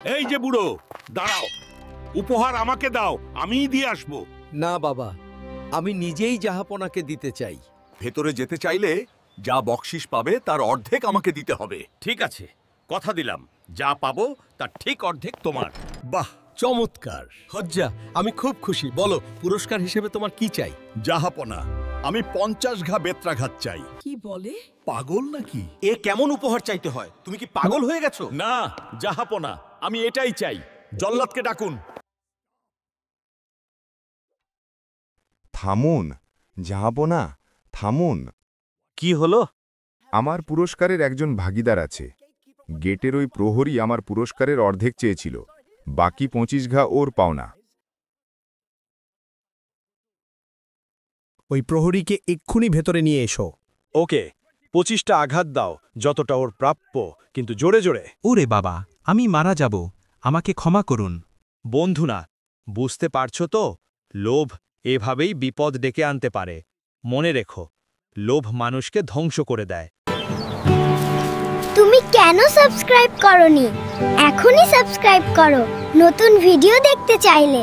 এই যে বুড়ো, দাঁড়াও, উপহার আমাকে দাও, আমিই দিয়ে আসবো। না বাবা, আমি নিজেই জাহাপনাকে দিতে চাই। ভেতরে যেতে চাইলে যা বকশিস পাবে তার অর্ধেক আমাকে দিতে হবে। ঠিক আছে, কথা দিলাম, যা পাবো তার ঠিক অর্ধেক তোমার। বাহ, চমৎকার। হজ্জা, আমি খুব খুশি। বলো, পুরস্কার হিসেবে তোমার কি চাই? জাহাপনা, আমি 50 ঘা বেত্রাঘাত চাই। কি বলে? পাগল নাকি? এ কেমন উপহার চাইতে হয়? তুমি কি পাগল হয়ে গেছো? না জাহাপনা, আমি এটাই চাই। জল্লাদকে ডাকুন। থামুন জাহাপনা, থামুন। কি হলো? আমার পুরস্কারের একজন ভাগিদার আছে। গেটের ওই প্রহরী আমার পুরস্কারের অর্ধেক চেয়েছিল, বাকি 25 ঘা ওর পাওনা। ওই প্রহরীকে এক্ষুনি ভেতরে নিয়ে এসো। ওকে 25টা আঘাত দাও, যতটা ওর প্রাপ্য, কিন্তু জোরে জোরে। ওরে বাবা, আমি মারা যাব, আমাকে ক্ষমা করুন। বন্ধু না, বুঝতে পারছো তো? লোভ এভাবেই বিপদ ডেকে আনতে পারে। মনে রেখো, লোভ মানুষকে ধ্বংস করে দেয়। তুমি কেন সাবস্ক্রাইব করনি? এখনই সাবস্ক্রাইব করো নতুন ভিডিও দেখতে চাইলে।